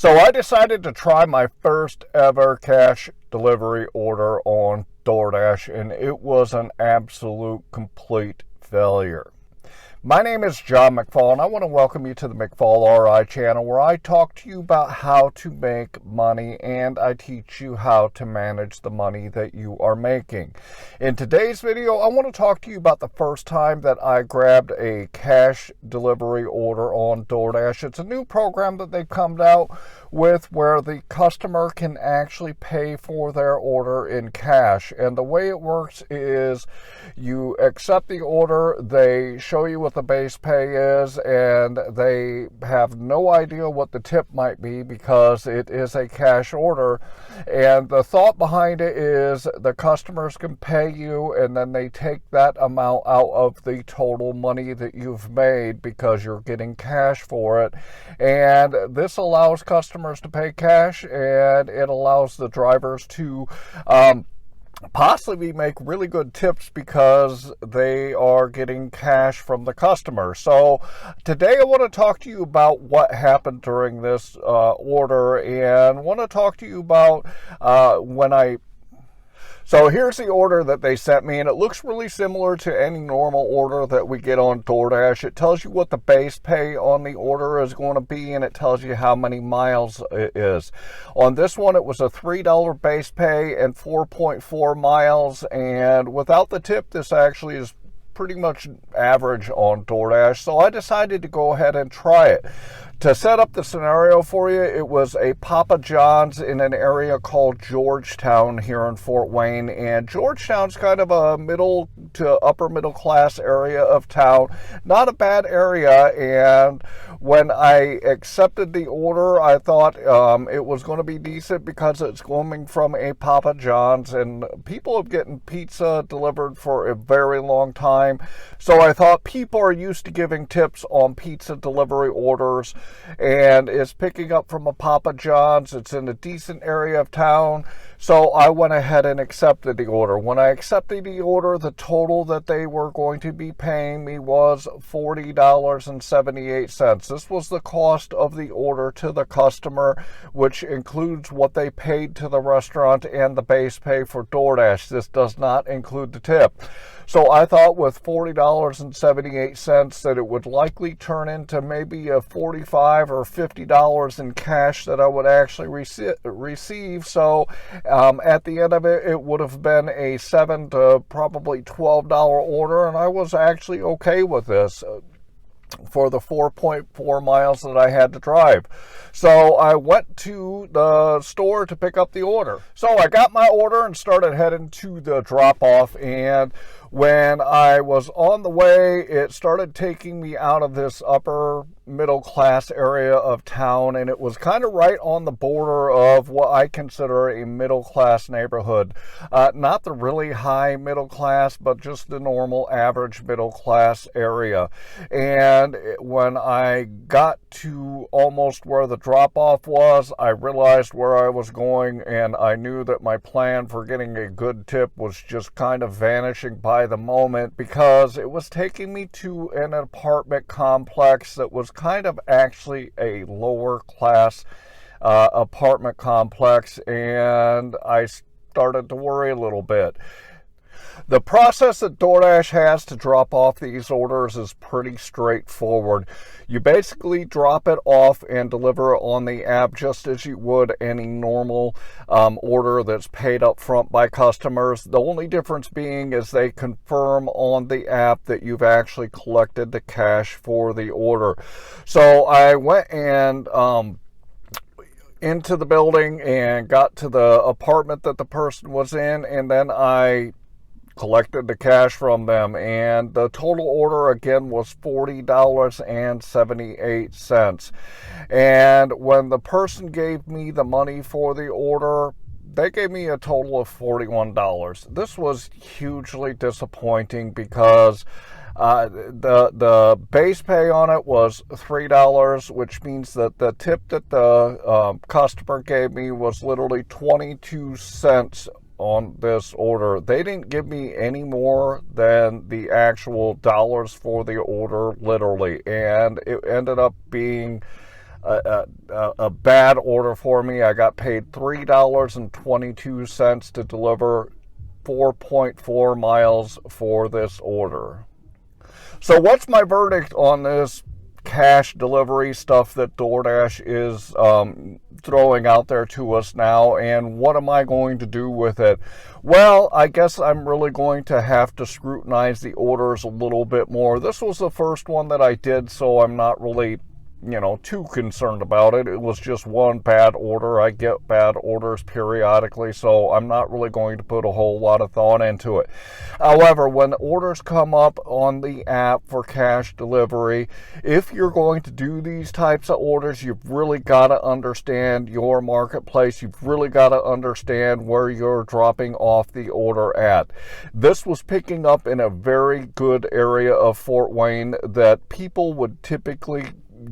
So I decided to try my first ever cash delivery order on DoorDash, and it was an absolute complete failure. My name is John McFall, and I want to welcome you to the McFallRI channel, where I talk to you about how to make money and I teach you how to manage the money that you are making. In today's video, I want to talk to you about the first time that I grabbed a cash delivery order on DoorDash. It's a new program that they've come out with where the customer can actually pay for their order in cash. And the way it works is you accept the order, they show you what the base pay is, and they have no idea what the tip might be because it is a cash order. And the thought behind it is the customers can pay you, and then they take that amount out of the total money that you've made because you're getting cash for it. And this allows customers to pay cash, and it allows the drivers to possibly make really good tips because they are getting cash from the customer. So today I want to talk to you about what happened during this order, and want to talk to you about So here's the order that they sent me, and it looks really similar to any normal order that we get on DoorDash. It tells you what the base pay on the order is going to be, and it tells you how many miles it is. On this one, it was a $3 base pay and 4.4 miles, and without the tip, this actually is pretty much average on DoorDash. So I decided to go ahead and try it. To set up the scenario for you, it was a Papa John's in an area called Georgetown here in Fort Wayne. And Georgetown's kind of a middle to upper middle class area of town. Not a bad area. And when I accepted the order, I thought it was going to be decent because it's coming from a Papa John's. And people have gotten pizza delivered for a very long time. So I thought people are used to giving tips on pizza delivery orders. And it's picking up from a Papa John's. It's in a decent area of town. So I went ahead and accepted the order. When I accepted the order, the total that they were going to be paying me was $40.78. This was the cost of the order to the customer, which includes what they paid to the restaurant and the base pay for DoorDash. This does not include the tip. So I thought with $40.78 that it would likely turn into maybe a $45 or $50 in cash that I would actually receive. So at the end of it, it would have been a $7 to probably $12 order, and I was actually okay with this for the 4.4 miles that I had to drive. So I went to the store to pick up the order. So I got my order and started heading to the drop-off, and when I was on the way, it started taking me out of this upper middle class area of town, and it was kind of right on the border of what I consider a middle class neighborhood. Not the really high middle class, but just the normal average middle class area. And when I got to almost where the drop-off was, I realized where I was going, and I knew that my plan for getting a good tip was just kind of vanishing by the moment, because it was taking me to an apartment complex that was kind of actually a lower class apartment complex, and I started to worry a little bit. The process that DoorDash has to drop off these orders is pretty straightforward. You basically drop it off and deliver it on the app just as you would any normal order that's paid up front by customers. The only difference being is they confirm on the app that you've actually collected the cash for the order. So I went and into the building and got to the apartment that the person was in, and then I collected the cash from them, and the total order again was $40.78. And when the person gave me the money for the order, they gave me a total of $41. This was hugely disappointing because the base pay on it was $3, which means that the tip that the customer gave me was literally 22 cents on this order. They didn't give me any more than the actual dollars for the order, literally, and it ended up being a bad order for me. I got paid $3.22 to deliver 4.4 miles for this order. So what's my verdict on this cash delivery stuff that DoorDash is throwing out there to us now, and what am I going to do with it? Well, I guess I'm really going to have to scrutinize the orders a little bit more. This was the first one that I did, so I'm not really too concerned about it. It was just one bad order. I get bad orders periodically, so I'm not really going to put a whole lot of thought into it. However, when orders come up on the app for cash delivery, if you're going to do these types of orders, you've really got to understand your marketplace. You've really got to understand where you're dropping off the order at. This was picking up in a very good area of Fort Wayne that people would typically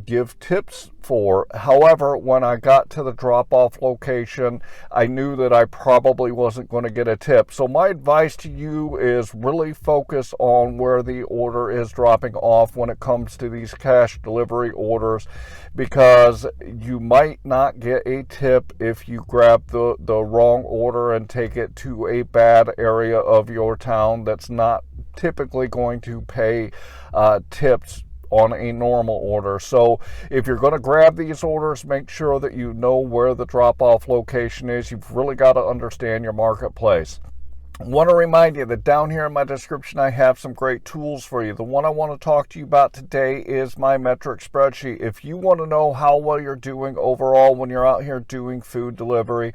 give tips for. However, when I got to the drop-off location, I knew that I probably wasn't going to get a tip. So my advice to you is really focus on where the order is dropping off when it comes to these cash delivery orders, because you might not get a tip if you grab the wrong order and take it to a bad area of your town that's not typically going to pay tips on a normal order. So if you're going to grab these orders, make sure that you know where the drop-off location is. You've really got to understand your marketplace. I want to remind you that down here in my description I have some great tools for you. The one I want to talk to you about today is my metric spreadsheet. If you want to know how well you're doing overall when you're out here doing food delivery,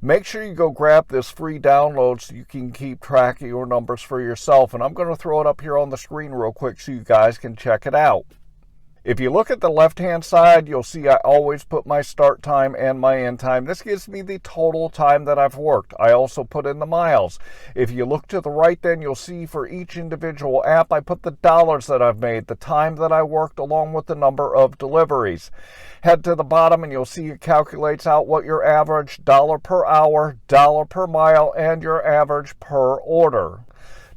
make sure you go grab this free download so you can keep track of your numbers for yourself. And I'm going to throw it up here on the screen real quick so you guys can check it out. If you look at the left-hand side, you'll see I always put my start time and my end time. This gives me the total time that I've worked. I also put in the miles. If you look to the right, then you'll see for each individual app, I put the dollars that I've made, the time that I worked, along with the number of deliveries. Head to the bottom and you'll see it calculates out what your average dollar per hour, dollar per mile, and your average per order.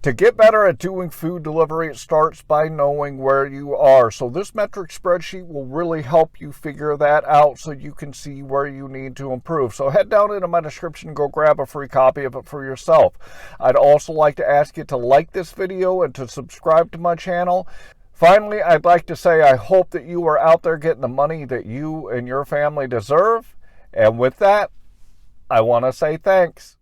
To get better at doing food delivery, it starts by knowing where you are. So this metric spreadsheet will really help you figure that out so you can see where you need to improve. So head down into my description and go grab a free copy of it for yourself. I'd also like to ask you to like this video and to subscribe to my channel. Finally, I'd like to say I hope that you are out there getting the money that you and your family deserve. And with that, I want to say thanks.